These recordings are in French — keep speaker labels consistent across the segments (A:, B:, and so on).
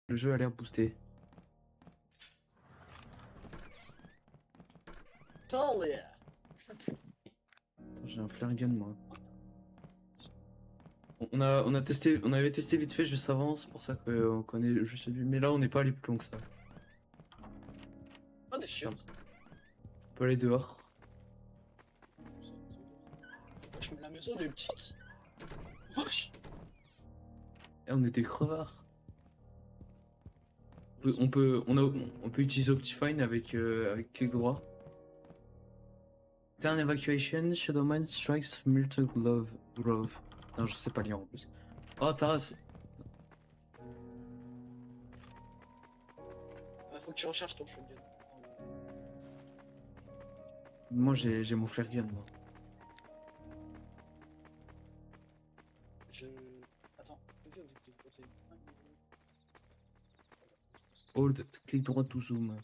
A: Le jeu a l'air boosté.
B: Hell yeah.
A: Attends, j'ai un flare gun moi. On avait testé vite fait juste avant, c'est pour ça qu'on connaît juste lui. Mais là, on n'est pas allé plus loin que ça.
B: Ah, des chiottes.
A: On peut aller dehors.
B: Wesh, mais la maison elle est petite. Wesh.
A: Et on est des crevards. On peut utiliser Optifine avec clic droit. Turn evacuation, Shadowman strikes Myrtle Grove. Non, je sais pas lire en plus. Oh, Taras.
B: Faut que tu recharges ton shotgun.
A: Moi, j'ai mon flare gun, moi.
B: Attends,
A: Hold, clic droit to zoom.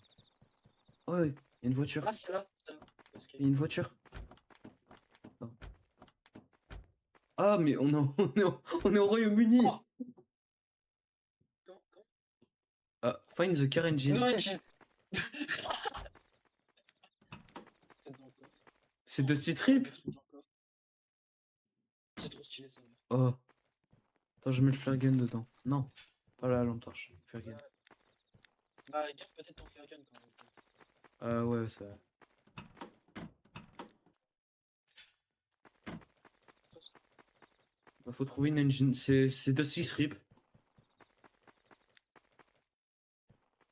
A: Oh, ouais, il y a une voiture.
B: Ah, c'est là.
A: Il y a une voiture. Non. Ah, mais on est au Royaume-Uni.
B: Oh.
A: Ah, find the car engine.
B: No engine.
A: C'est Dusty Trip.
B: C'est trop stylé ça.
A: Oh. Attends, je mets le flare gun dedans. Non, pas la lampe torche. Flare gun.
B: Bah, garde peut-être ton flare gun quand même.
A: Ah ouais, ça. Bah, faut trouver une engine. C'est Dusty Trip.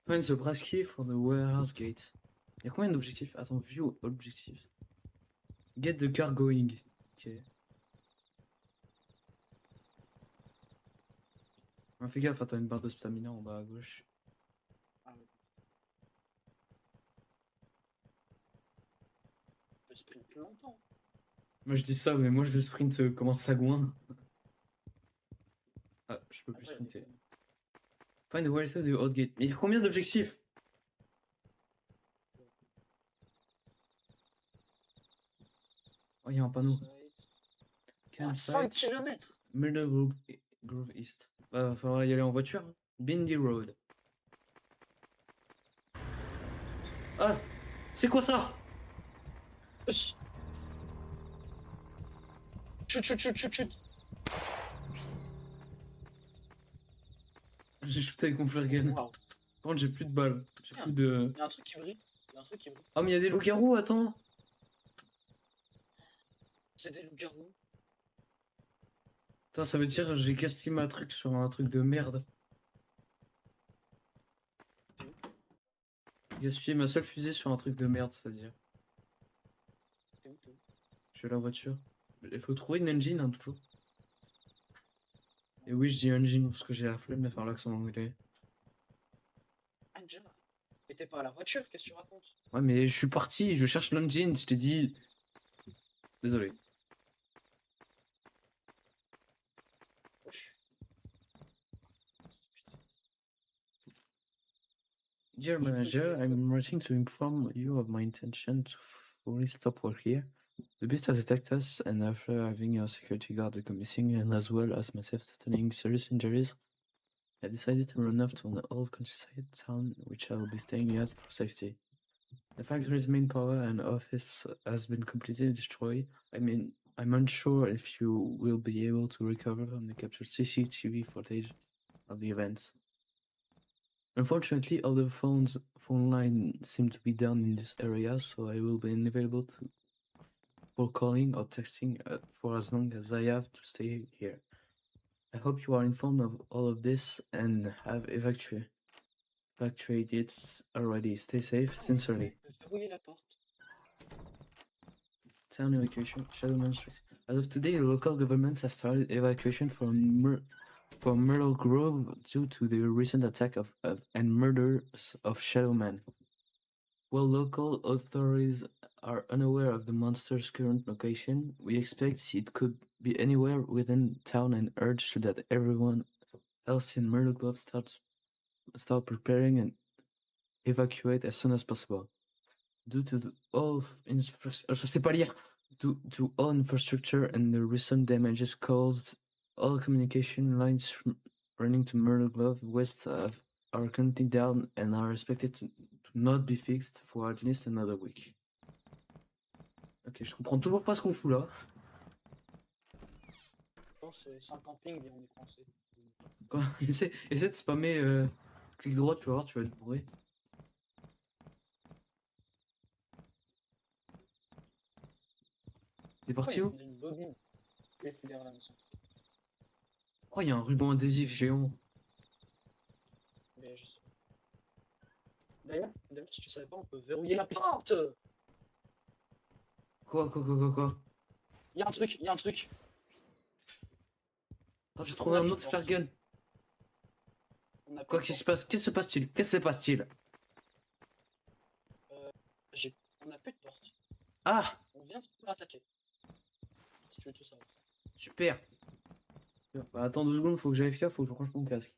A: Find the brass key for the warehouse gate. Il y a combien d'objectifs? Attends, view objectifs. Get the car going. Ok. Ah, fais gaffe, t'as une barre de stamina en bas à gauche.
B: Ah ouais. Je sprint plus longtemps.
A: Moi je dis ça, mais moi je veux sprint comme un sagouin. Ah, je peux plus sprinter. Find the way to the old gate. Mais il y a combien d'objectifs? Oh, il y a un panneau.
B: Campsite. 5 km.
A: Myrtle Grove East. Bah, va falloir y aller en voiture. Bindi Road. Ah! C'est quoi ça?
B: Chut, chut, chut, chut, chut.
A: J'ai shooté avec mon flare gun.
B: Wow.
A: Par contre, j'ai plus de balles. J'ai plus de.
B: Il y a un truc qui brille.
A: Oh, mais il y a des loups-garous, attends!
B: C'est des loups-garous.
A: Attends, ça veut dire que j'ai gaspillé ma truc sur un truc de merde. J'ai gaspillé ma seule fusée sur un truc de merde, c'est-à-dire. Je suis à la voiture. Il faut trouver une engine, hein, toujours. Et oui, je dis engine parce que j'ai la flemme de faire l'accent anglais.
B: Engine. Mais t'es pas à la voiture, qu'est-ce que tu racontes?
A: Ouais, mais je suis parti, je cherche l'engine, je t'ai dit. Désolé. Dear manager, I'm writing to inform you of my intention to fully stop work here. The beast has attacked us, and after having our security guard go missing, and as well as myself sustaining serious injuries, I decided to run off to an old countryside town which I will be staying at for safety. The factory's main power and office has been completely destroyed. I mean, I'm unsure if you will be able to recover from the captured CCTV footage of the events. Unfortunately, all the phone lines seem to be down in this area, so I will be unavailable for calling or texting for as long as I have to stay here. I hope you are informed of all of this and have evacuated already. Stay safe, sincerely. Town evacuation, Shadowman Street. As of today, the local government has started evacuation from Myrtle Grove due to the recent attack and murders of Shadowman. While local authorities are unaware of the monster's current location, we expect it could be anywhere within town and urge that everyone else in Myrtle Grove start preparing and evacuate as soon as possible. Due to all infrastructure and the recent damages caused, all communication lines running to Myrtle Grove west have are counting down and are expected to not be fixed for at least another week. Ok, je comprends toujours pas ce qu'on fout là.
B: Non, c'est un camping et on est coincé.
A: Quoi essaie de spammer clic droit, tu vas voir, tu vas être bourré. T'es parti où?
B: On a une bobine. Je vais derrière la maison.
A: Oh, il y a un ruban adhésif géant.
B: Mais je sais pas. D'ailleurs, si tu savais pas, on peut verrouiller la porte.
A: Quoi?
B: Il y a un truc, il y a un truc.
A: Attends, j'ai
B: On
A: trouvé
B: a
A: un
B: plus
A: autre
B: de porte.
A: flare gun.
B: On a plus
A: Quoi,
B: de
A: qu'est-ce qui se
B: porte.
A: passe? Qu'est-ce qui se passe-t-il? Qu'est-ce qui se passe-t-il?
B: On a plus de porte.
A: Ah,
B: On vient de se faire attaquer. Si tu veux tout savoir.
A: super. Bah, attends 2 secondes, faut que j'aille fier, faut que je range mon casque.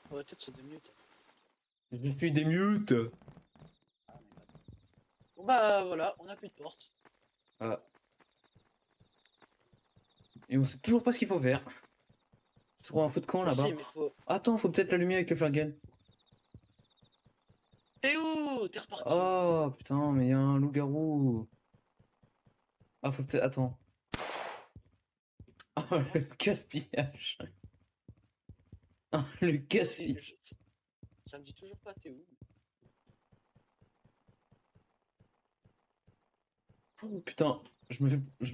B: Faudrait peut-être se démute.
A: Je suis des mutes.
B: Ah, my god. Bon bah voilà, on a plus de porte.
A: Ah. Et on sait toujours pas ce qu'il faut faire. C'est trop un feu de camp
B: Mais
A: là-bas.
B: si, mais faut.
A: Attends, faut peut-être l'allumer avec le flare gun.
B: T'es où? T'es reparti.
A: Oh putain, mais il y a un loup-garou. Ah, faut peut-être. Attends. Oh, le gaspillage. Ah, le gaspillage.
B: Ça me dit toujours pas t'es où.
A: Oh, putain, je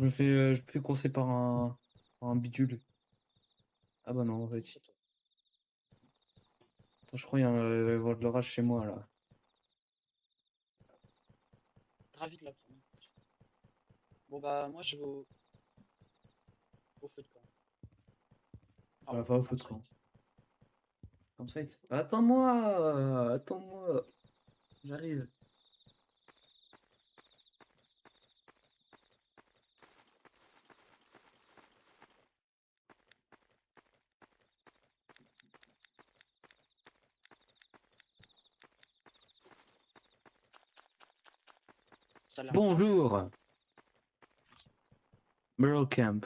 A: me fais courser par un bidule. Ah bah non, en fait.
B: C'est toi.
A: Attends, je crois qu'il y a il va y avoir de l'orage chez moi là.
B: Ravi de l'apprendre. Bon bah moi je vais au feu de camp.
A: Ah,
B: Enfin,
A: va au feu de
B: campsite.
A: camp. Campsite. Attends-moi, j'arrive.
B: Ça a l'air grave.
A: Bonjour, Merle Camp.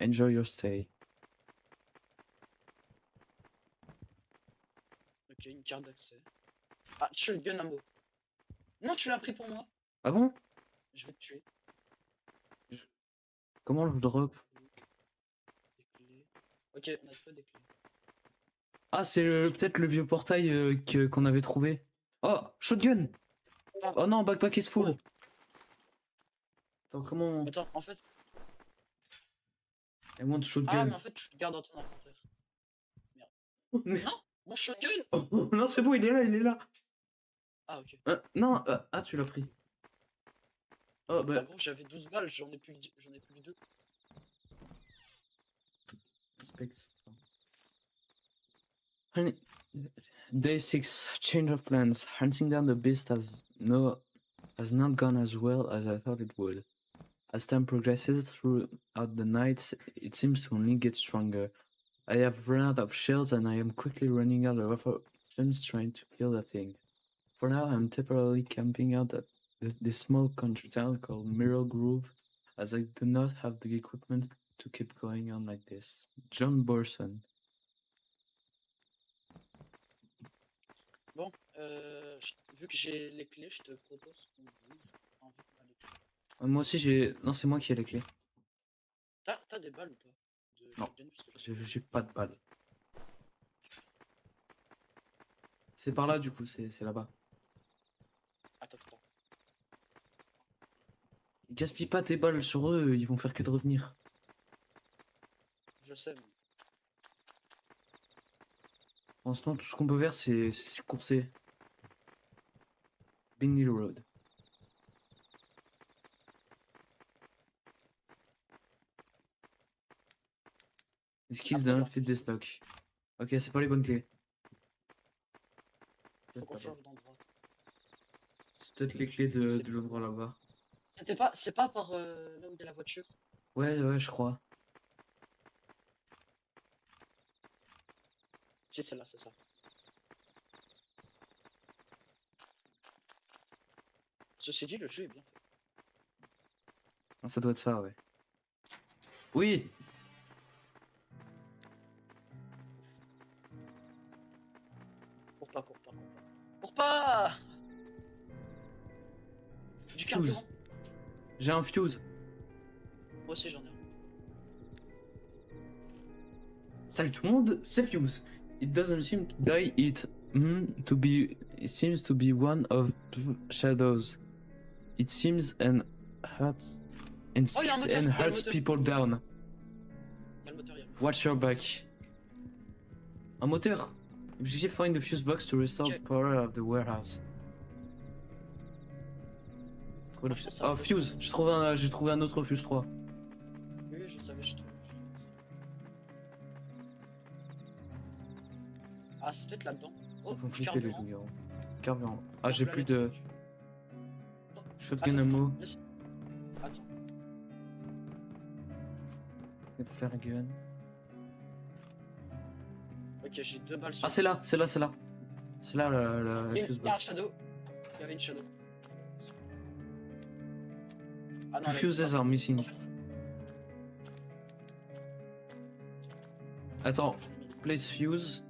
A: Enjoy your stay.
B: Ok, une carte d'accès. Ah, shotgun ammo. Non, tu l'as pris pour moi.
A: Ah bon?
B: Je vais te tuer.
A: Comment je drop?
B: Des clés. Ok, on a trouvé des clés.
A: Ah, c'est peut-être le vieux portail qu'on avait trouvé. Oh, shotgun!
B: Ah.
A: Oh non, backpack is full.
B: Oh.
A: Attends, comment?
B: Attends, en fait.
A: I want
B: Ah,
A: shotgun.
B: mais en fait, tu le gardes dans ton inventaire.
A: Mais-
B: Non, mon shotgun.
A: Oh, non, c'est bon, il est là.
B: Ah, ok.
A: Non, ah, tu l'as pris. Oh,
B: Bah,
A: bah.
B: gros, j'avais 12 balles, j'en ai plus que 2.
A: Respect. Honey- Day 6, change of plans. Hunting down the beast has not gone as well as I thought it would. As time progresses throughout the night, it seems to only get stronger. I have run out of shells and I am quickly running out of options trying to kill the thing. For now, I'm temporarily camping out at this small country town called Mirror Grove, as I do not have the equipment to keep going on like this. John Borson.
B: Bon, vu que j'ai les clés, je te propose qu'on bouge. Enfin, vu qu'on a les clés.
A: Moi aussi, j'ai. Non, c'est moi qui ai les clés.
B: T'as des balles ou pas?
A: Non.
B: Shotgun, parce que
A: J'ai pas de balles. C'est par là, du coup, c'est là-bas.
B: Attends.
A: Gaspille pas tes balles sur eux, ils vont faire que de revenir.
B: Je sais, mais...
A: Pour l'instant, tout ce qu'on peut faire, c'est courser. Bingley Road. Les skills
B: Après,
A: d'un
B: leur
A: fit
B: fusil.
A: des stocks. Ok, c'est pas les bonnes clés.
B: Faut qu'on change d'endroit.
A: C'est peut-être les clés
B: C'est-
A: de l'endroit là-bas.
B: C'est pas par là où il y a la voiture.
A: Ouais, je crois.
B: Si, c'est là, c'est ça. Ceci dit, le jeu est bien fait.
A: Ah, ça doit être ça, ouais. Oui!
B: Cours pas, cours pas, cours pas. Cours pas! Du
A: Fuse.
B: carburant.
A: J'ai un fuse.
B: Moi aussi, j'en ai un.
A: Salut tout le monde, c'est Fuse. It doesn't seem to die, it seems to be one of shadows. It seems and hurts and
B: Oh, il y a un
A: seeks
B: moteur,
A: and
B: il y a le
A: hurts
B: moteur.
A: people down.
B: Il y a le moteur, il y a le moteur.
A: Watch your back. Un moteur. Objective: find the fuse box to restore
B: Ok.
A: power of the warehouse. Trouver le
B: Moi, je pense
A: fuse.
B: que ça
A: Oh,
B: peut-
A: fuse. J'ai trouvé un autre fuse 3.
B: Oui, je savais, je te... Ah, c'est peut-être là-dedans. Oh,
A: Ils vont
B: du
A: flipper les
B: carburant.
A: loups. Carburant. Ah,
B: Hop
A: j'ai
B: là,
A: plus
B: le
A: de
B: truc.
A: shotgun
B: Attends,
A: ammo.
B: laisse- Attends.
A: Et flare gun.
B: Ok, j'ai 2 balles sur...
A: Ah, c'est là. C'est là la
B: Il
A: fuse
B: y a un
A: box.
B: shadow. Il y avait une shadow. Ah non,
A: Two
B: elle
A: fuses
B: existe pas.
A: are missing. Attends,
B: J'en ai mis.
A: place fuse.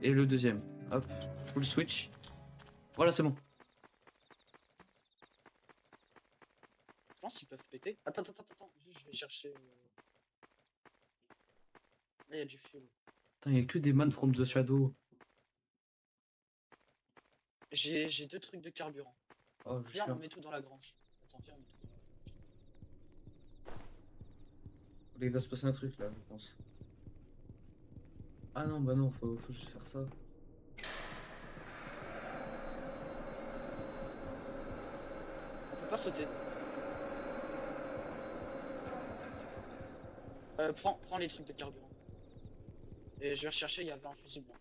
A: Et le deuxième. Hop, full switch. Voilà, c'est bon.
B: Je pense qu'ils peuvent péter. Attends. Juste, je vais chercher... Là, il y a du fuel.
A: Putain, y a que des man from the shadow.
B: J'ai 2 trucs de carburant.
A: Oh,
B: Viens, on
A: chiant.
B: met tout dans la grange. Attends, viens, on met tout dans la grange.
A: Il va se passer un truc là, je pense. Ah non, bah non, faut juste faire ça.
B: On peut pas sauter. Prends les trucs de carburant. Et je vais rechercher, il y avait un fusible.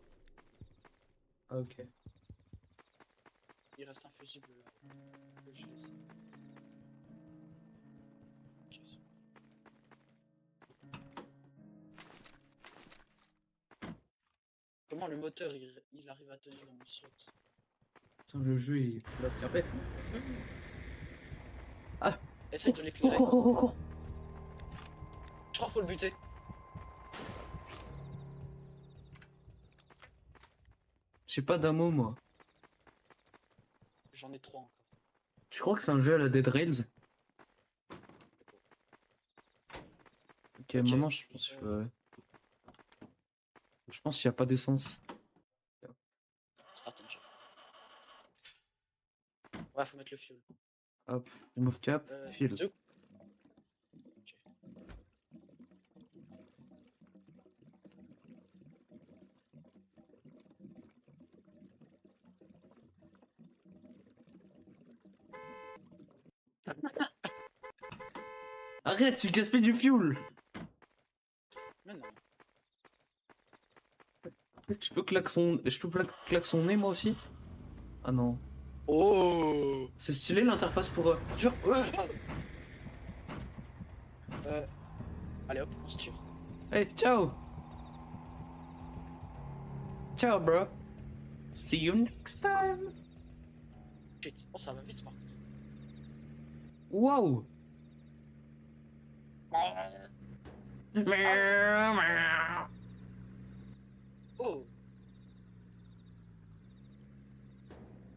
A: Ah, ok.
B: Il reste un fusible là. Que je laisse. Ok, c'est bon. Comment le moteur il arrive à tenir dans mon slot?
A: Putain, le jeu est là. En fait.
B: Essaye de l'éclairer.
A: Cours.
B: Je crois qu'il faut le buter.
A: J'ai pas d'ammo, moi.
B: J'en ai 3 encore.
A: Je crois que c'est un jeu à la Dead Rails. Ok, maintenant je pense que. Je pense qu'il n'y a pas d'essence.
B: Start engine. Ouais, faut mettre le fuel.
A: Hop, remove cap, file.
B: C'est où? Ok.
A: Arrête, tu gaspilles du fuel!
B: Mais non.
A: Je peux klaxonner moi aussi? Ah non.
B: Oh!
A: C'est stylé l'interface pour. Genre.
B: Allez hop, on se tire.
A: Hey, ciao! Ciao, bro! See you next time!
B: Shit. Oh, ça va vite par contre.
A: Wow!
B: Oh!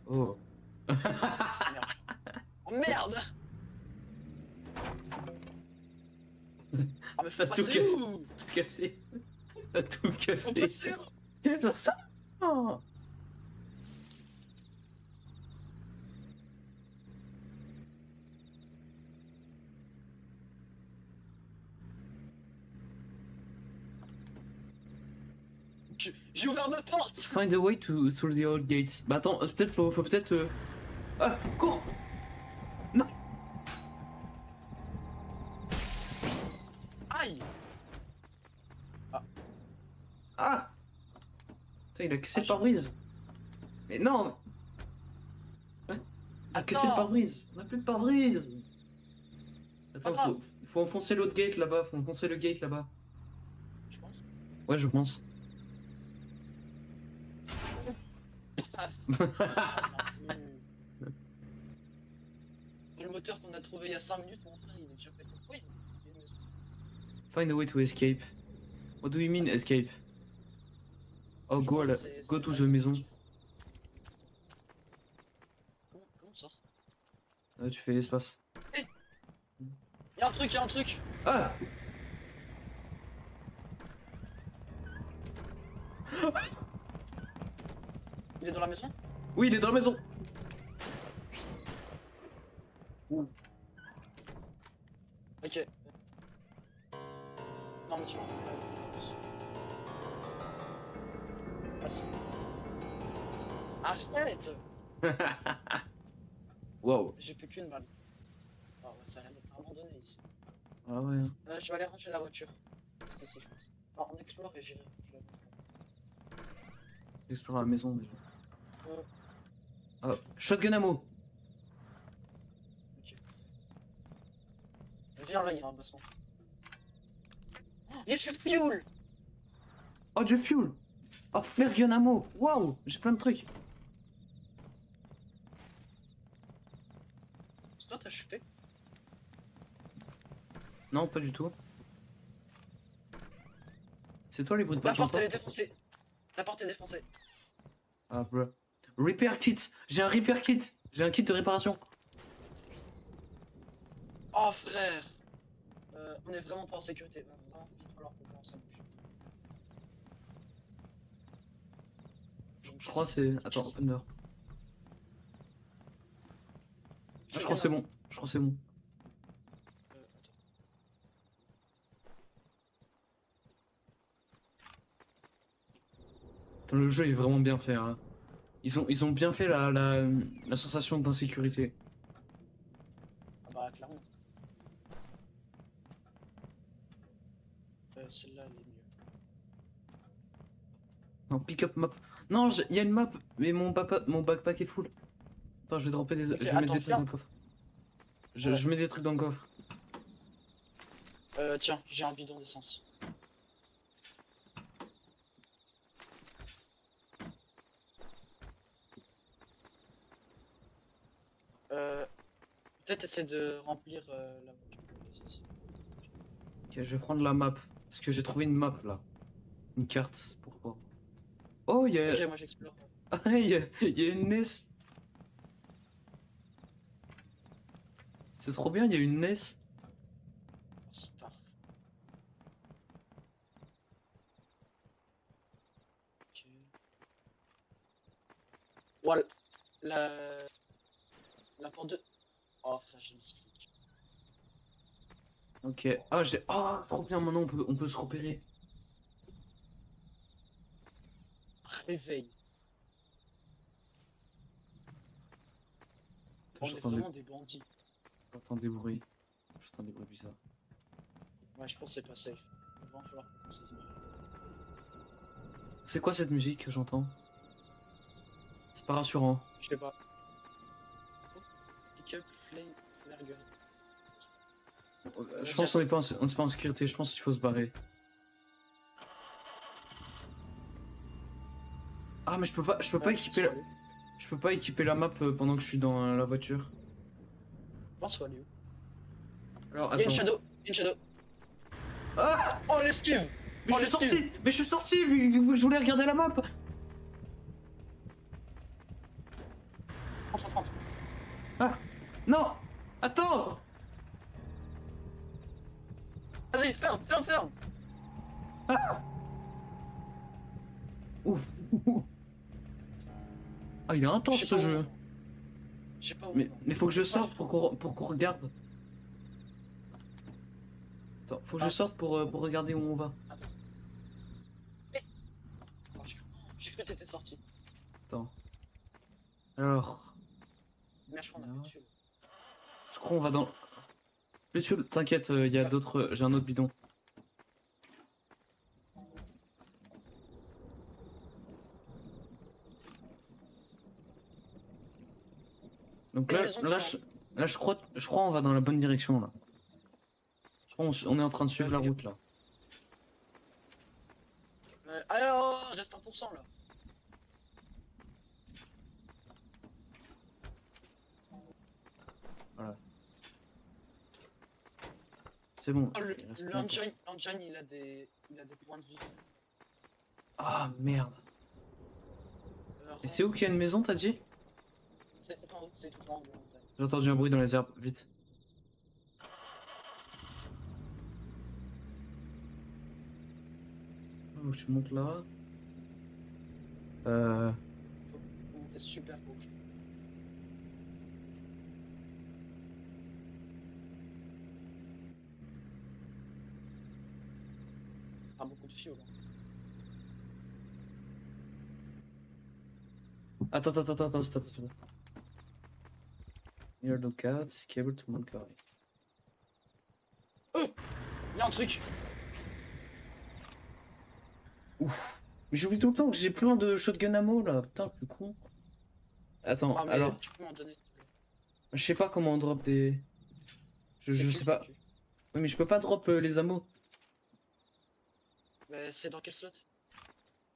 A: Oh.
B: Merde. Oh merde! Ah mais faut
A: T'as tout
B: passer
A: cassé.
B: où?
A: Tout cassé. T'as tout
B: Faut
A: cassé.
B: passer où?
A: Je sais. Oh.
B: J'ai ouvert ma porte.
A: Find a way to through the old gates. Bah attends, peut-être faut peut-être. Ah, cours! Non!
B: Aïe.
A: Ah! Putain, il a cassé
B: Ah,
A: le pare-brise. Mais non! Il a cassé le
B: Attends.
A: pare-brise. On a plus de pare-brise. Attends,
B: Pas grave.
A: faut enfoncer l'autre gate là-bas. Faut enfoncer le gate là-bas.
B: Je pense.
A: Ouais, je pense.
B: Le moteur qu'on a trouvé il y a 5 minutes, mon frère, il est déjà pété. Oui, il y a une maison.
A: Find a way to escape. What do you mean escape? Oh,
B: Je
A: go,
B: pense
A: à la...
B: que c'est-
A: go
B: c'est
A: to
B: pas
A: the maison.
B: l'objectif. Comment on sort?
A: Tu fais espace.
B: Y'a un truc, y'a un truc!
A: Ah!
B: Il est dans la maison?
A: Oui, il est dans la maison.
B: Ok. Non, mais tu vois. Ah si. Arrête!
A: Wow.
B: J'ai plus qu'une balle. Ah ouais, ça a l'air d'être abandonné ici.
A: Ah ouais.
B: Je vais aller ranger la voiture. C'est ici, je pense. Enfin, on explore et j'irai.
A: J'explore la maison déjà.
B: Euh.
A: Oh, shotgun ammo.
B: Ok. Viens là, il y a un basson. Oh, il y a du fuel!
A: Oh, du fuel. Oh, flare ammo. Wow, j'ai plein de trucs.
B: C'est toi, t'as shooté?
A: Non, pas du tout. C'est toi les bruits de pas
B: La
A: que
B: porte,
A: j'entends?
B: elle est défoncée. La porte est défoncée.
A: Ah, bro. Repair kit. J'ai un repair kit. J'ai un kit de réparation.
B: Oh frère! On est vraiment pas en sécurité. Va vraiment vite falloir qu'on commence à bouger.
A: Je crois que c'est... Attends, open door. Ah, je crois que c'est bon. Je crois que c'est bon.
B: Attends.
A: Putain, le jeu est vraiment bien fait. Hein. Ils ont bien fait la sensation d'insécurité.
B: Ah bah clairement. Celle-là elle est mieux.
A: Non, pick up map. Non, il y a une map, mais mon backpack est full. Attends, je vais dropper des...
B: Ok,
A: je vais mettre
B: attends,
A: des trucs
B: viens.
A: dans le coffre.
B: Ouais.
A: Je mets des trucs dans le coffre.
B: Tiens, j'ai un bidon d'essence. Peut-être essayer de remplir la voiture.
A: Ok, je vais prendre la map. Parce que j'ai trouvé une map là. Une carte. Pourquoi? Oh, il y a...
B: Ok, moi j'explore.
A: Ah, il y a une NES. C'est trop bien, il y a une NES.
B: Star. Ok. Voilà. La porte de... Oh frère, j'ai mis ce truc.
A: Ok. Ah, j'ai... Oh, trop bien, maintenant on peut se repérer.
B: Réveil. On est
A: J'entends
B: vraiment des bandits.
A: des bruits. J'entends des bruits bizarres.
B: Ouais, je pense que c'est pas safe. Il va falloir qu'on commence à se barrer.
A: C'est quoi cette musique que j'entends? C'est pas rassurant.
B: Je sais pas. Oh, pick up, flare gun.
A: Je pense qu'on n'est pas, on est pas en sécurité, je pense qu'il faut se barrer. Ah, mais je peux pas équiper la... Je peux pas équiper la map pendant que je suis dans la voiture.
B: Je pense qu'il faut aller où?
A: Alors,
B: Il y a une
A: attends.
B: shadow. Il y a une shadow.
A: Ah!
B: Oh, l'esquive!
A: Mais
B: Oh,
A: je suis
B: l'esquive!
A: sorti! Mais je suis sorti vu que je voulais regarder la map!
B: 30.
A: Ah! Non! Attends!
B: Vas-y, ferme!
A: Ouf! Ah, il est intense
B: Je sais
A: ce
B: pas où
A: jeu!
B: on va. Je sais pas où on
A: Mais
B: va.
A: faut que je sorte pour qu'on regarde. Attends, faut que je sorte pour regarder où on va.
B: Attends. que t'étais sorti.
A: Attends. Alors,
B: Mais je crois qu'on a
A: là.
B: plus dessus.
A: Je crois qu'on va dans... Plus fuel, t'inquiète, il y a d'autres... J'ai un autre bidon. Donc
B: Il y a
A: là,
B: une maison
A: là,
B: qui
A: je crois on va dans la bonne direction là. Je crois on est en train de suivre la route là.
B: Alors, reste 1% là.
A: Voilà. C'est bon.
B: Oh,
A: il reste plus d'un pour cent.
B: l'engine, il a des points de vie.
A: Ah merde.
B: Euh,
A: Et c'est où qu'il y a une maison, t'as dit?
B: C'est tout en haut, c'est tout en haut de la montagne.
A: J'ai entendu un bruit dans les herbes, vite. Oh, je monte là.
B: Faut monter super haut. Je trouve. Pas beaucoup de fioles.
A: Attends, stop. Near lookout, cable to Moncarie.
B: Il y a un truc.
A: Mais j'oublie tout le temps que j'ai plein de shotgun ammo là, putain, le plus con. Attends,
B: Ah, mais
A: alors,
B: tu peux m'en donner s'il te plaît.
A: je sais pas comment on drop des... Je
B: C'est
A: sais
B: tout,
A: pas.
B: c'est tout.
A: Oui, mais je peux pas drop les ammos.
B: Mais c'est dans quel slot?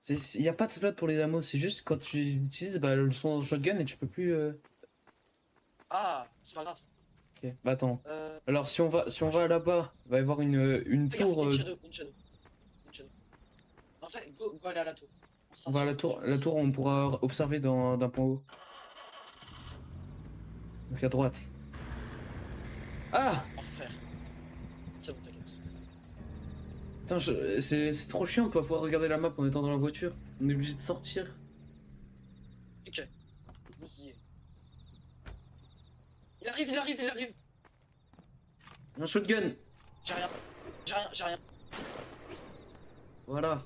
A: Il y a pas de slot pour les ammos, c'est juste quand tu utilises bah, son shotgun et tu peux plus...
B: Ah, c'est pas grave.
A: Ok, bah attends.
B: Euh,
A: Alors si on va là-bas, il va y avoir une
B: regarde,
A: tour...
B: une shadow. En fait, go aller à la tour.
A: on va à la tour on pourra observer d'un point haut. Donc à droite. Ah!
B: Oh frère. C'est bon, t'inquiète.
A: Putain, c'est trop chiant de pas pouvoir regarder la map en étant dans la voiture. On est obligé de sortir.
B: Ok. Vous y est. Il arrive.
A: Un shotgun!
B: J'ai rien.
A: Voilà.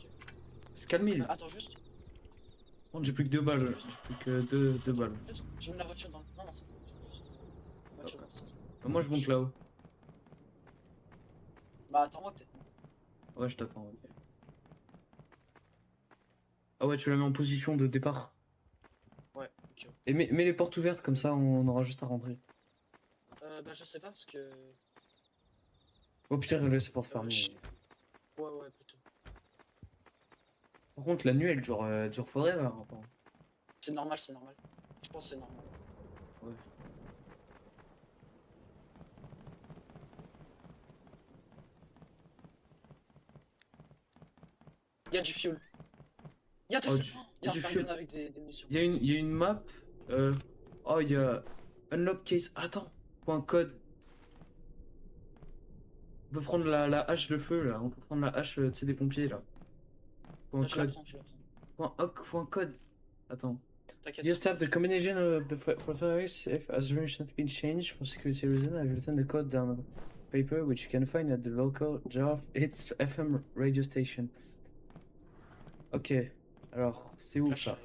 A: C'est calmé lui.
B: Attends, juste.
A: Par contre, j'ai plus que 2 balles. J'ai plus que deux balles.
B: Juste, je mets la voiture dans le. Non, c'est juste. Voiture dans le sens.
A: Moi je monte là-haut.
B: Bah, attends-moi peut-être.
A: Ouais, je t'attends. Ok. Ah ouais, tu la mets en position de départ.
B: Ouais, ok.
A: Et mets les portes ouvertes, comme ça on aura juste à rentrer.
B: Bah, je sais pas parce que.
A: Au pire, laisse les portes fermées.
B: Ouais, plutôt.
A: Par contre, la nuit elle dure forever. Hein.
B: C'est normal. Je pense que c'est normal.
A: Ouais.
B: Il y a du fuel. Il y a
A: Oh,
B: il y a un
A: du
B: fuel
A: fuel.
B: avec des munitions.
A: Il y a une map. Oh, il y a unlock case. Attends, point code. On peut prendre la hache de feu là. On peut prendre la hache tu sais, des pompiers là. Point
B: Je la
A: code.
B: prends.
A: Point hoc, point code. Attends.
B: T'inquiète.
A: You have the combination of the files has recently been changed for security reasons. I've written the code down on paper which you can find at the local Java Hits FM radio station. Ok. Alors, c'est où ça?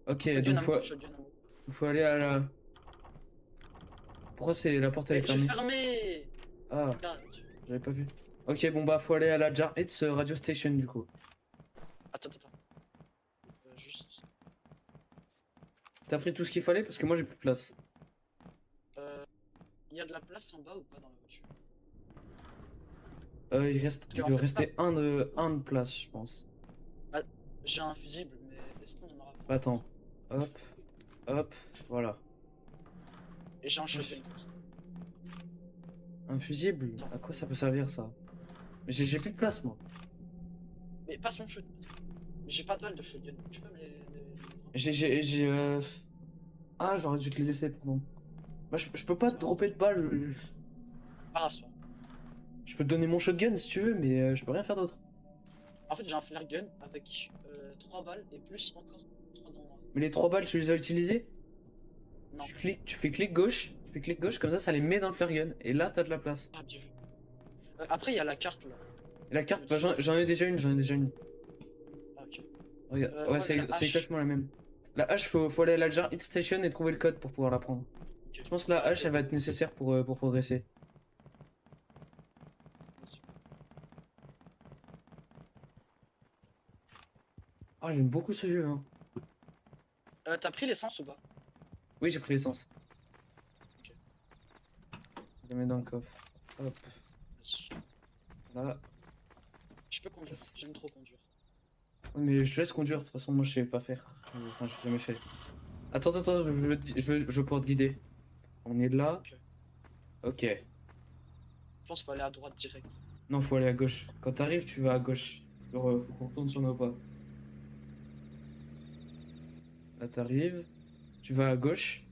A: Ok, donc faut aller à la... Pourquoi c'est la porte elle est
B: Mais tu
A: fermée?
B: es fermé.
A: Ah,
B: Regarde.
A: j'avais pas vu. Ok, bon bah faut aller à la Jar Hits radio station du coup.
B: Attends. Juste.
A: T'as pris tout ce qu'il fallait parce que moi j'ai plus de place.
B: Il y a de la place en bas ou pas dans la voiture?
A: Il doit rester un de place, je pense.
B: J'ai un fusible, mais est-ce qu'on en aura fait?
A: Bah, attends. Hop, voilà.
B: Et j'ai un shotgun comme ça.
A: Un fusible? À quoi ça peut servir ça? Mais j'ai plus de place moi.
B: Mais passe mon shotgun. Mais j'ai pas de balle de shotgun. Tu peux me les...
A: Ah, j'aurais dû te les laisser, pardon. Moi je peux pas te dropper de balles.
B: Pas grave, ça.
A: Je peux te donner mon shotgun si tu veux, mais je peux rien faire d'autre.
B: En fait, j'ai un flare gun avec 3 balles et plus encore 3 dans...
A: Mais les 3 balles, tu les as utilisées?
B: Non.
A: Tu fais clic gauche, comme ça les met dans le flare gun. Et là, t'as de la place.
B: Ah, bien vu. Après, il y a la carte là.
A: Et la carte, bah, j'en ai déjà une,
B: Ah, ok.
A: Regarde. Ouais,
B: Ouais, mais la
A: c'est
B: hache.
A: exactement la même. La hache, faut aller à la Jar Hit Station et trouver le code pour pouvoir la prendre.
B: Ok.
A: Je pense que la
B: Bah,
A: hache,
B: ok,
A: elle va être nécessaire pour progresser.
B: vas-y.
A: Ah, j'aime beaucoup ce jeu, hein.
B: T'as pris l'essence ou pas?
A: Oui, j'ai pris l'essence.
B: Ok.
A: Je la mets dans le coffre. Hop,
B: Vas-y.
A: là.
B: Je peux conduire. J'aime trop conduire.
A: Ouais, mais je te laisse conduire, de toute façon, moi je sais pas faire. Enfin, j'ai jamais fait. Attends, attends, je vais pouvoir te guider. On est là.
B: Ok.
A: Ok.
B: Je pense qu'il faut aller à droite direct.
A: Non, faut aller à gauche. Quand t'arrives, tu vas à gauche. Genre, faut qu'on retourne sur nos pas. Là, t'arrives, tu vas à gauche.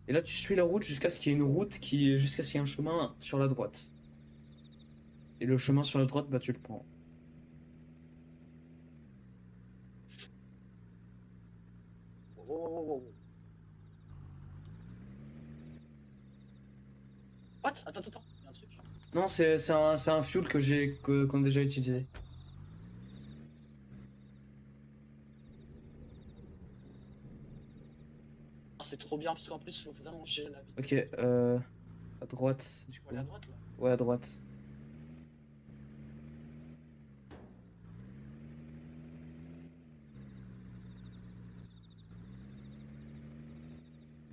A: Et là, tu suis la route jusqu'à ce qu'il y ait une route jusqu'à ce qu'il y ait un chemin sur la droite. Et le chemin sur la droite, bah, tu le prends.
B: Oh, oh, oh, oh, oh. What? Attends, attends, il y a un truc.
A: Non, c'est un fuel qu'on a déjà utilisé.
B: Ah, c'est trop bien parce qu'en plus, il faut vraiment gérer la
A: Ok,
B: vitesse.
A: à droite, du
B: Faut aller à
A: coup.
B: droite là.
A: Ouais, à droite.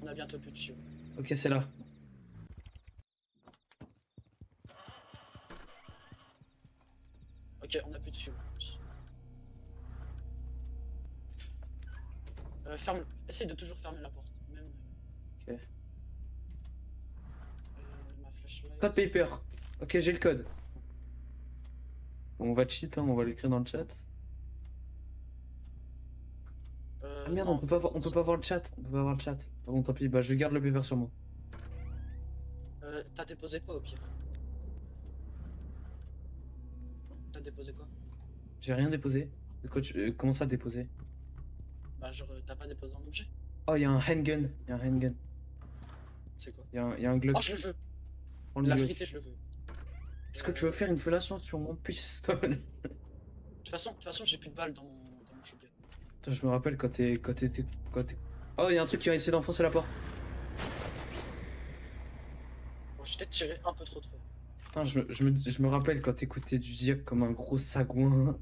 B: On a bientôt plus de fuel.
A: Ok, c'est là.
B: Ok, on a plus de fuel. Ferme. Essaye de toujours fermer la porte. Même
A: Ok.
B: ma flashlight.
A: Code paper. Ok, j'ai le code. Bon, on va cheat, hein, on va l'écrire dans le chat. Ah merde,
B: Non,
A: on peut pas voir le chat. On peut pas voir le chat. Ah bon, tant pis, bah je garde le paper sur moi.
B: t'as déposé quoi au pire? T'as déposé quoi?
A: J'ai rien déposé. Comment ça déposer?
B: Bah, genre, t'as pas déposé un objet?
A: Oh, il y a un handgun. Il y a un handgun.
B: C'est quoi?
A: Il y a un
B: Oh,
A: Glock.
B: je le veux!
A: Prends le
B: La
A: Glock.
B: vérité, je le veux.
A: Est-ce que tu veux faire une fellation sur mon pistolet?
B: De toute façon, j'ai plus de balles dans mon shotgun.
A: Putain, je me rappelle quand t'es... Oh, il y a un truc qui a essayé d'enfoncer la porte.
B: Bon, j'ai peut-être tiré un peu trop de feu.
A: Putain, je me rappelle quand t'écoutais du Ziak comme un gros sagouin.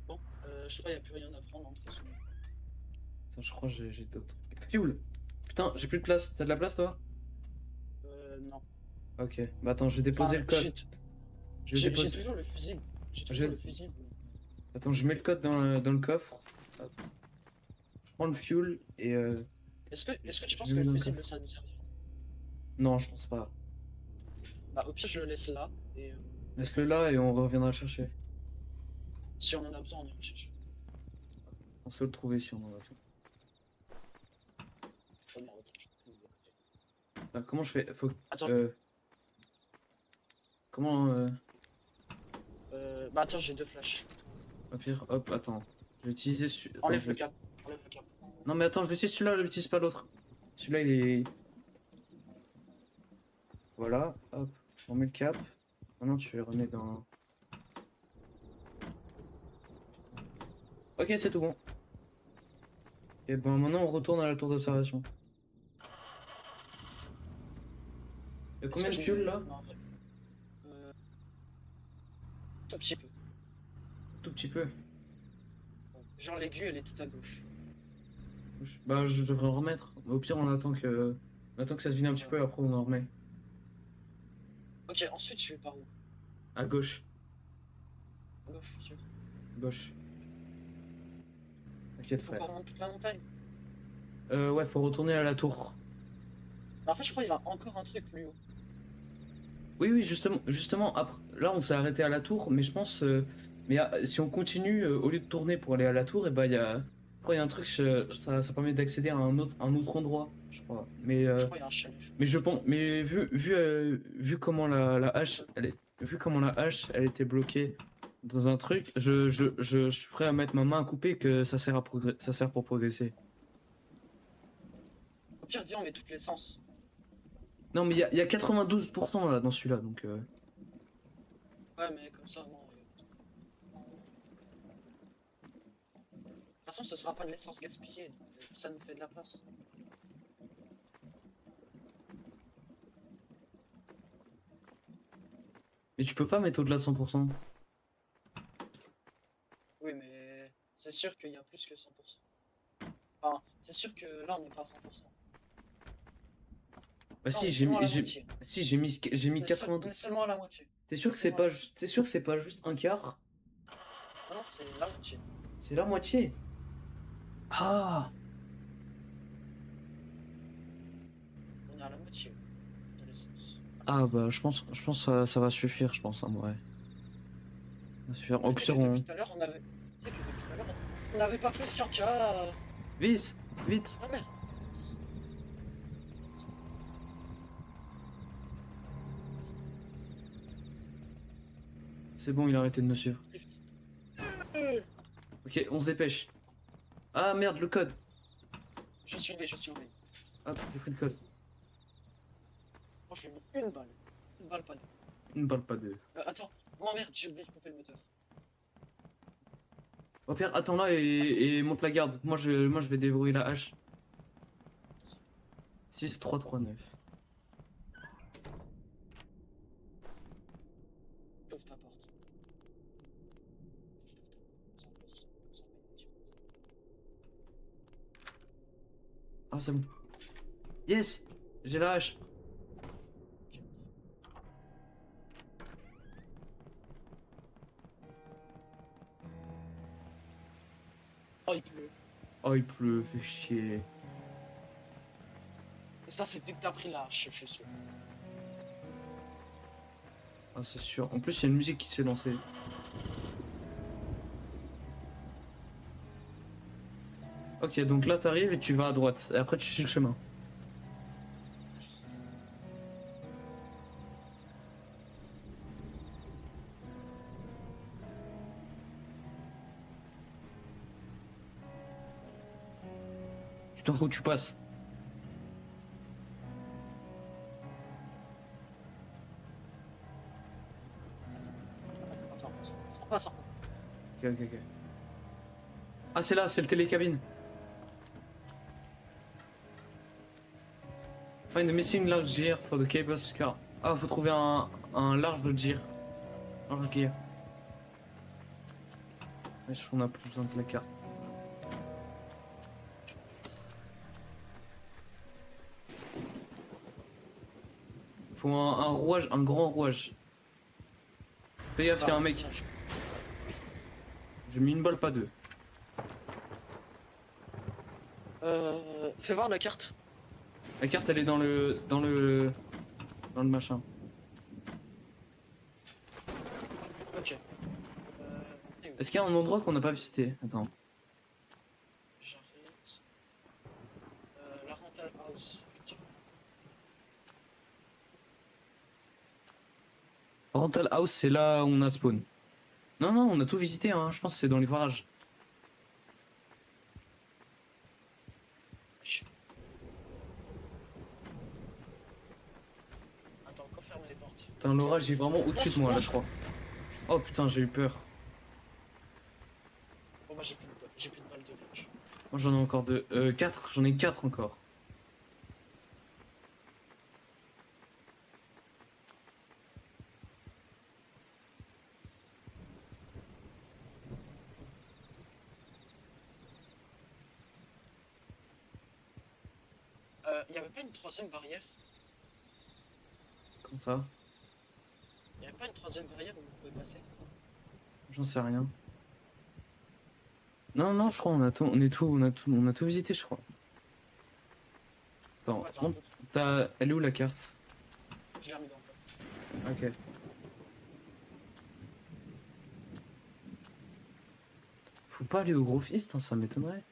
B: Bon, je crois qu'il n'y a plus rien à prendre, hein, de toute façon.
A: Attends, je crois que j'ai d'autres. Fuel! Putain, j'ai plus de place. T'as de la place, toi?
B: Non.
A: Ok. Bah attends, je vais déposer
B: Enfin,
A: le code. Je vais
B: j'ai
A: déposer...
B: toujours le fusible. J'ai
A: Je...
B: toujours le fusible.
A: Attends, je mets le code dans le coffre. Hop. Je prends le fuel et
B: Est-ce que tu
A: je
B: penses
A: le
B: que
A: mets
B: le
A: dans le
B: fusible,
A: coffre.
B: ça nous servira?
A: Non, je pense pas.
B: Bah, au pire, je le laisse là. Et
A: Laisse-le là et on reviendra le chercher.
B: si on en a besoin, on ira le chercher.
A: On sait le trouver si on en a besoin.
B: Oh merde, attends, je peux plus.
A: Ah, comment je fais?
B: Attends,
A: Comment
B: bah attends, j'ai deux flashs.
A: au pire, hop, attends. Je vais utiliser celui... Attends,
B: Enlève le cap. Enlève le cap.
A: Non mais attends, je vais essayer celui-là, je n'utilise pas l'autre. Celui-là, il est... Voilà, hop, on met le cap. Maintenant, tu le remets dans... Ok, c'est tout bon. Et ben maintenant, on retourne à la tour d'observation. Il y a
B: Est-ce
A: combien
B: que
A: de
B: je
A: fuel
B: mets-
A: là?
B: Non, en vrai. Tout petit peu.
A: Tout petit peu.
B: Genre l'aiguille, elle est tout à gauche.
A: Bah, je devrais en remettre. Au pire, on attend que ça se vide un petit peu, après on en remet.
B: Ok, ensuite, je vais par où?
A: À gauche.
B: À gauche, sûr.
A: Gauche. T'inquiète,
B: Faut
A: frère.
B: qu'on remonte toute la montagne.
A: Ouais, faut retourner à la tour.
B: En fait, je crois qu'il y a encore un truc plus haut.
A: Oui, oui, justement, après, là, on s'est arrêté à la tour, mais je pense... mais si on continue, au lieu de tourner pour aller à la tour, et bah, je crois il y a un truc, ça permet d'accéder à un autre endroit, je crois.
B: Je crois qu'il y a un chalet.
A: Mais je pense... Mais vu comment la hache, vu comment la hache, elle était bloquée dans un truc, je suis prêt à mettre ma main à couper que ça sert ça sert pour progresser.
B: Au pire, viens, on met toutes les sens.
A: Non, mais il y a 92% là, dans celui-là, donc...
B: Ouais, mais comme ça, moi. façon, ce sera pas de l'essence gaspillée, donc ça nous fait de la place.
A: Mais tu peux pas mettre au-delà de 100%.
B: Oui, mais c'est sûr qu'il y a plus que 100%. Enfin, c'est sûr que là, on n'est pas à 100%.
A: Bah
B: Là, on
A: si,
B: est
A: j'ai
B: seulement à
A: mis,
B: la moitié.
A: si, j'ai mis
B: On
A: 80.
B: est seulement à la moitié.
A: T'es sûr que c'est
B: Seulement à
A: pas,
B: la moitié.
A: t'es sûr que c'est pas juste un quart?
B: Ah non, c'est la moitié.
A: C'est la moitié. Ah!
B: On est à la moitié de l'essence.
A: Ah bah je pense que ça va suffire, je pense en vrai. Ça va suffire. Au
B: Tu sais
A: pire
B: que depuis
A: on.
B: tout à l'heure, on avait. Tu sais que depuis tout à l'heure, on n'avait pas plus qu'un cas.
A: Vite! Vite!
B: Ah merde.
A: C'est bon, il a arrêté de nous suivre.
B: Drift.
A: Ok, on se dépêche. Ah merde, le code!
B: Je surveille, je surveille.
A: Hop, j'ai pris le code.
B: Moi, je lui ai mis une balle. Une balle, pas deux.
A: Une balle, pas deux.
B: Attends. Oh merde, j'ai oublié de couper le moteur.
A: Au pire, attends là et monte la garde. Moi je vais déverrouiller la hache. 6339.
B: Ouvre ta porte. Je t'ouvre ta porte. Sans pause.
A: Ah, c'est bon. Yes! J'ai la hache.
B: Ok. Oh, il pleut.
A: Oh, il pleut, fait chier.
B: Et ça, c'est dès que t'as pris la hache, je suis sûr.
A: Ah, c'est sûr. En plus, il y a une musique qui s'est lancée. Ok, donc là, t'arrives et tu vas à droite. Et après, tu suis le chemin. Tu t'en fous, tu passes.
B: On passe.
A: Ok, ok, ok. Ah, c'est là, c'est le télécabine. Find the missing large gear for the cables car. Ah, faut trouver un large gear. Large gear. Wesh, on a plus besoin de la carte. Faut un rouage, un grand rouage. Fais gaffe, y'a un mec. J'ai mis une balle, pas deux.
B: Fais voir la carte.
A: La carte, elle est dans le machin.
B: Ok.
A: Est-ce qu'il y a un endroit qu'on n'a pas visité? Attends.
B: J'arrête. La rental house. Je dirais.
A: Rental House, c'est là où on a spawn. Non, non, on a tout visité, hein. Je pense que c'est dans les parages.
B: Attends, encore ferme les portes.
A: Putain, l'orage est vraiment au-dessus de moi, là, je crois. Oh putain, j'ai eu peur.
B: Bon, moi j'ai plus de balles de donc.
A: Moi, j'en ai encore deux. 4, j'en ai 4 encore.
B: Y avait pas une troisième barrière?
A: Comme ça.
B: Y avait pas une troisième barrière où vous pouvez passer?
A: J'en sais rien. Non, non, je crois on a tout, on a tout visité, je crois. Attends,
B: Ouais, j'en doute.
A: elle est où la carte?
B: Je l'ai remis dans le coffre.
A: Ok. Faut pas aller au gros fist, hein, ça m'étonnerait.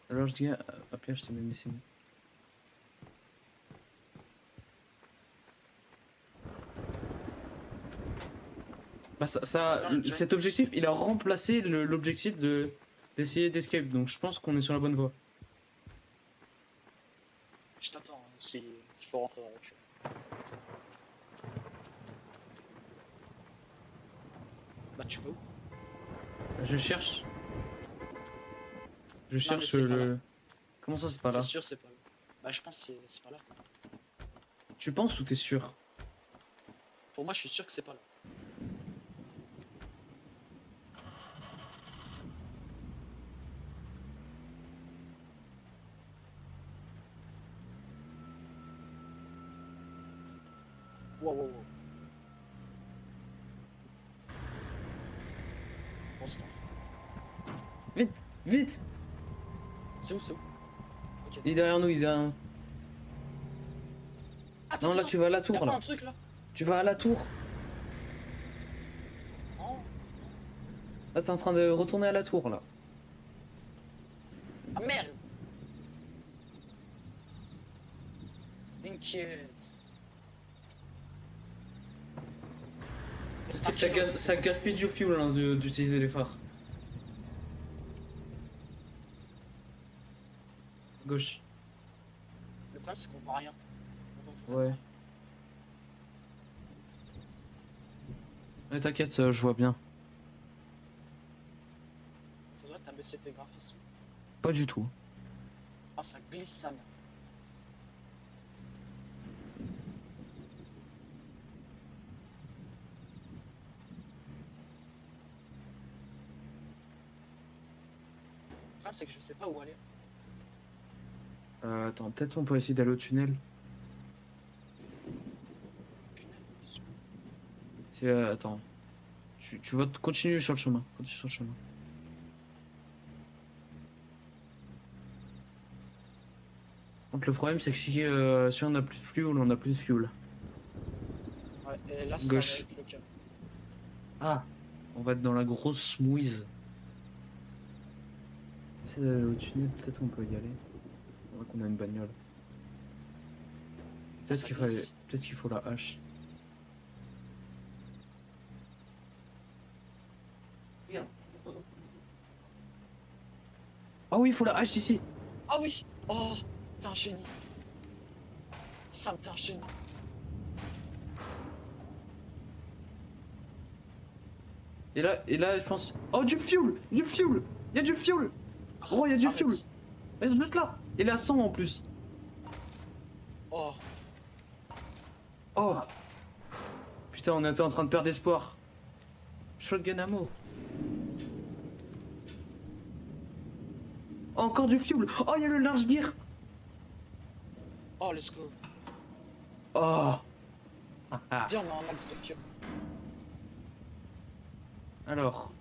A: Alors je dis, après je te mets missing. Bah cet objectif, il a remplacé l'objectif d'essayer d'escape, donc je pense qu'on est sur la bonne voie.
B: Je t'attends, hein, si il faut rentrer dans la voiture. Bah tu veux où?
A: Je cherche. Je
B: Non,
A: cherche
B: mais c'est pas là.
A: le. Comment ça, c'est pas
B: C'est
A: là?
B: sûr, c'est pas là. Bah, je pense que c'est pas là.
A: Tu penses ou t'es sûr?
B: Pour moi, je suis sûr que c'est pas là. Wow, wow, wow. Bon, c'est
A: Vite! Vite!
B: C'est où, c'est où? Ok.
A: Il est derrière nous, il est derrière nous.
B: Attends,
A: Non, là,
B: attends,
A: tu vas à la
B: y'a
A: tour,
B: pas
A: là.
B: un truc là?
A: Tu vas à la tour.
B: Non.
A: Là, t'es en train de retourner à la tour, là.
B: Ah merde! T'inquiète.
A: Tu sais que ça gaspille du fuel hein, d'utiliser les phares. Gauche.
B: Le problème, c'est qu'on voit rien. On voit
A: Ouais.
B: vraiment rien.
A: Mais t'inquiète, je vois bien.
B: Ça doit t'as baissé tes graphismes.
A: Pas du tout.
B: Ah, ça glisse sa mère. Le problème, c'est que je sais pas où aller.
A: Attends, peut-être on peut essayer d'aller au tunnel.
B: Punaise.
A: C'est, attends. Tu vas continuer sur le chemin. Continue sur le chemin. Donc le problème c'est que si on a plus de fuel, on a plus de fuel.
B: Ouais, et là, ça
A: Gauche.
B: va être le cas.
A: Ah, on va être dans la grosse mouise. C'est d'aller au tunnel, peut-être on peut y aller. On voit qu'on a une bagnole. Peut-être
B: Ça
A: qu'il fallait,
B: glisse.
A: peut-être qu'il faut la hache. Regarde. Ah oui, il faut la hache ici.
B: Ah oui! Oh! T'es un génie! Sam, t'es un génie!
A: Et là, je pense. Oh, du fuel! Du fuel! Il y a du fuel! Oh, il y a du
B: Arrête.
A: fuel! Reste juste là! Il est à 100 en plus.
B: Oh!
A: Oh! Putain, on était en train de perdre espoir. Shotgun ammo. Oh, encore du fuel! Oh, il y a le large gear!
B: Oh, let's go!
A: Oh! Ah.
B: Viens, on a un max de fuel.
A: Alors,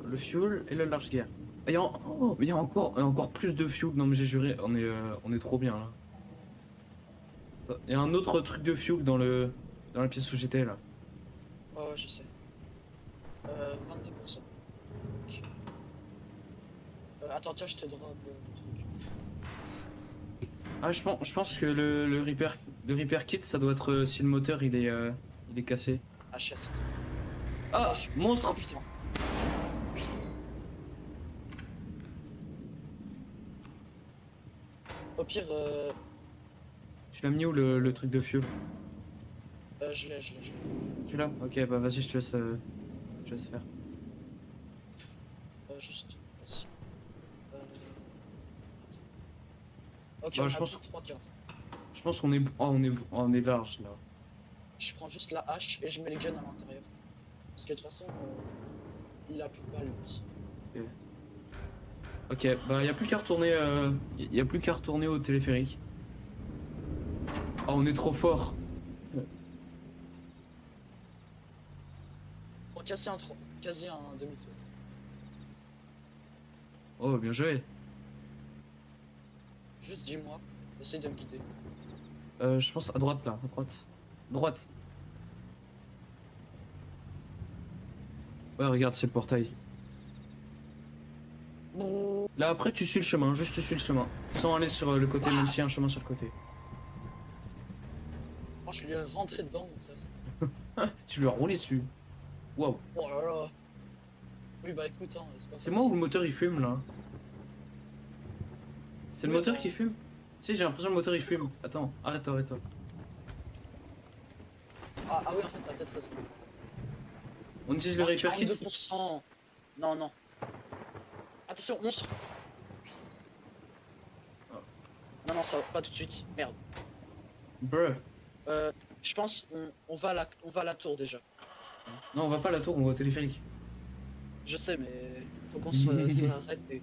A: le fuel et le large gear. Il y a, il y a encore plus de fuel. Non mais j'ai juré, on est trop bien là. Il y a un autre truc de fuel dans la pièce où j'étais là.
B: Oh, je sais. 22%. Ok. Attends, tiens, je te drop le truc.
A: Ah, je pense que le repair kit, ça doit être si le moteur il est cassé.
B: HS.
A: Ah,
B: Attends, Oh
A: monstre!
B: putain. Au pire,
A: Tu l'as mis où le truc de fuel?
B: je l'ai.
A: Tu l'as? Ok, bah vas-y, je te laisse faire.
B: Juste. Vas-y. Ok,
A: Bah,
B: on
A: je
B: a
A: pense-
B: 3 quarts.
A: Je pense qu'on est, on est large là.
B: Je prends juste la hache et je mets les guns à l'intérieur. Parce que de toute façon, il a plus de balles lui.
A: Ok, bah y a plus qu'à retourner, y a plus qu'à retourner au téléphérique. Ah, on est trop fort.
B: Pour casser quasi un demi-tour.
A: Oh, bien joué.
B: Juste dis-moi, essaye de me guider.
A: Je pense à droite là, à droite. Droite. Ouais, regarde, c'est le portail. Là après, tu suis le chemin, juste tu suis le chemin. Sans aller sur le côté, même s'il y a un chemin sur le côté.
B: Oh, je lui ai rentré dedans, mon frère.
A: Tu lui as roulé dessus. Waouh.
B: Oh là là. Oui, bah écoute, hein, c'est pas
A: C'est moi ou le moteur il fume là? C'est le
B: Oui,
A: moteur
B: non.
A: qui fume? Si, j'ai l'impression que le moteur il fume. Attends, arrête-toi, arrête-toi.
B: Ah oui, en fait, t'as peut-être raison.
A: On utilise le
B: Oh,
A: repair kit.
B: 42%. Non, non. Attention, monstre.
A: Oh.
B: Non, ça va pas tout de suite. Merde.
A: Bruh.
B: Je pense on va à la tour déjà.
A: Non, on va pas à la tour, on va au téléphérique.
B: Je sais, mais faut qu'on se arrête et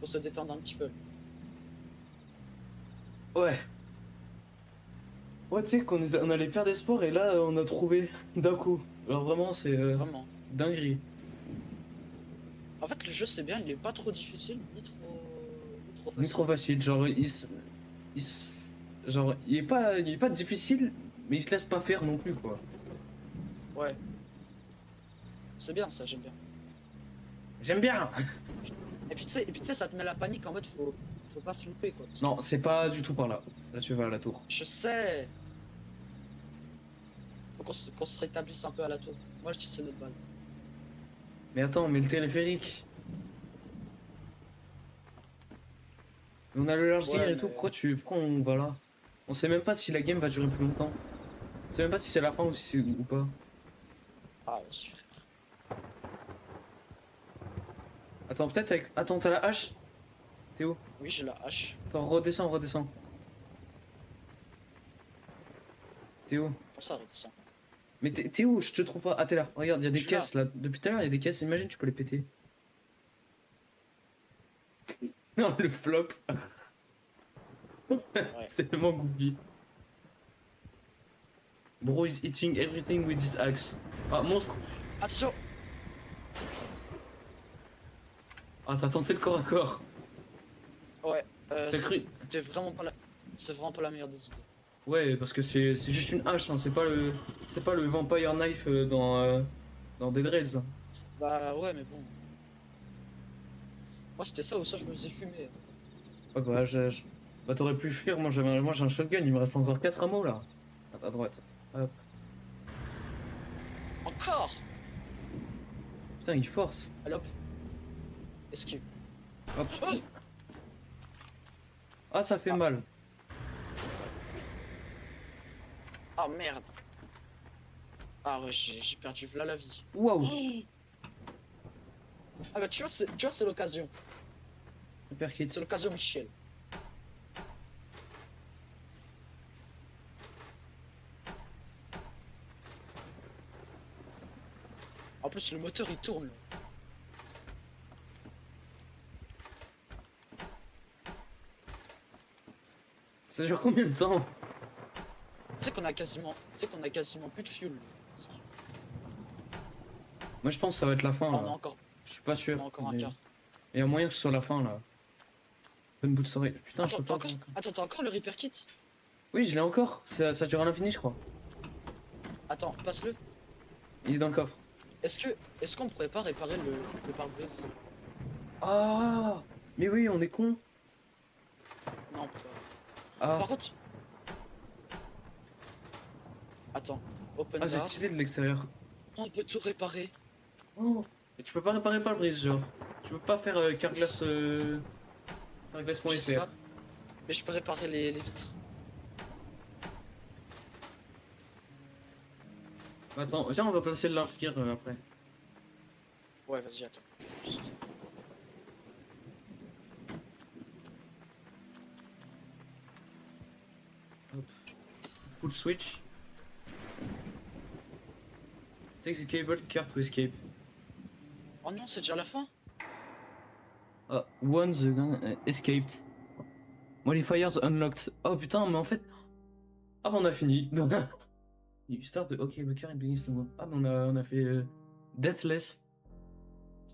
B: qu'on se détende un petit peu.
A: Ouais. Ouais, tu sais on allait perdre espoir et là, on a trouvé d'un coup. Alors vraiment, c'est
B: Vraiment.
A: dinguerie.
B: En fait, le jeu c'est bien, il est pas trop difficile, ni trop
A: Ni
B: facile.
A: trop facile, genre, genre, il est pas difficile, mais il se laisse pas faire non plus, quoi.
B: Ouais. C'est bien ça, j'aime bien.
A: J'aime bien!
B: Et puis tu sais, ça te met la panique en mode faut pas se louper quoi. Parce que
A: Non, c'est pas du tout par là. Là, tu vas à la tour.
B: je sais. Faut qu'on se rétablisse un peu à la tour. Moi je dis c'est notre base.
A: Mais attends, mais le téléphérique. Mais on a le large
B: Ouais,
A: et tout,
B: mais
A: pourquoi on va là? On sait même pas si la game va durer plus longtemps. On sait même pas si c'est la fin ou si c'est ou pas.
B: ah aussi.
A: Attends, peut-être avec. Attends, t'as la hache? T'es où?
B: Oui, j'ai la hache.
A: Attends, redescends, redescends. T'es où?
B: Pour ça redescend.
A: Mais t'es où? Je te trouve pas. Ah, t'es là. Regarde, il y a
B: Je
A: des
B: suis là.
A: caisses là. Depuis tout à l'heure, il y a des caisses. Imagine, tu peux les péter. Non, le flop. C'est tellement goofy. Bro is eating everything with his axe. Ah, monstre.
B: Attention.
A: Ah, t'as tenté le corps à corps.
B: Ouais.
A: T'as cru.
B: C'est vraiment pas la meilleure des idées.
A: Ouais, parce que c'est juste une hache, hein. C'est pas le Vampire Knife dans Dead Rails, hein.
B: Bah ouais, mais bon. Moi c'était ça ou ça, je me faisais fumer.
A: Ah bah, bah t'aurais pu fuir. Moi j'ai un shotgun. Il me reste encore 4 ammo là. À droite. Hop.
B: Encore.
A: Putain, il force.
B: Allez hop. Esquive.
A: Hop.
B: Oh,
A: Ah, ça fait
B: Ah.
A: mal.
B: ah merde. Ah ouais, j'ai perdu là la vie.
A: Waouh.
B: Oh. Ah bah tu vois, c'est l'occasion.
A: Super kit.
B: C'est l'occasion Michel. En plus le moteur il tourne. Là.
A: Ça dure combien de temps?
B: Tu sais qu'on a quasiment plus de fuel.
A: Moi je pense que ça va être la fin
B: Ah, on a
A: là.
B: encore,
A: Je suis pas sûr.
B: on a encore un
A: Mais
B: quart.
A: il y a moyen que ce soit la fin là. Bonne bout de soirée. Putain, je
B: Attends,
A: peux
B: t'as
A: pas.
B: encore, attends, t'as encore le repair kit?
A: Oui, je l'ai encore. Ça dure à l'infini, je crois.
B: Attends, passe-le.
A: Il est dans le coffre.
B: Est-ce qu'on pourrait pas réparer le pare-brise?
A: Ah, mais oui, on est con.
B: Non, on peut pas.
A: Ah,
B: Par contre... Attends, open
A: ah c'est
B: bar.
A: stylé de l'extérieur.
B: On peut tout réparer.
A: Oh. Et tu peux pas réparer par le brise, genre. Tu peux pas faire carglass. Carglass.fr.
B: Je sais pas. Mais je peux réparer les vitres.
A: Attends, viens, on va placer le large gear après.
B: Ouais, vas-y, attends.
A: Hop. Full switch. Take the cable car to escape.
B: Oh non, c'est déjà la fin?
A: Ah, one the gun escaped. Modifiers unlocked. Oh putain, mais en fait. Ah, bah on a fini. You start the okay, the car begins to move. Ah, bah on a fait Deathless.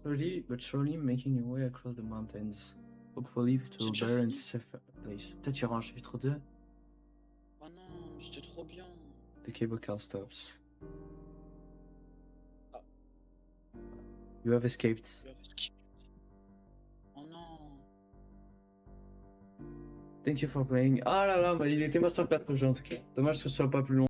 A: Slowly but surely making your way across the mountains. Hopefully to
B: C'est
A: a
B: déjà
A: better and
B: fini
A: safer place. Peut-être il y aura un chapitre 2.
B: Oh non, c'était trop bien.
A: The cable car stops.
B: Ah.
A: You have escaped.
B: Oh non.
A: Thank you for playing. Ah là là, bah il était masterclass le jeu en tout cas. Dommage que ce soit pas plus long.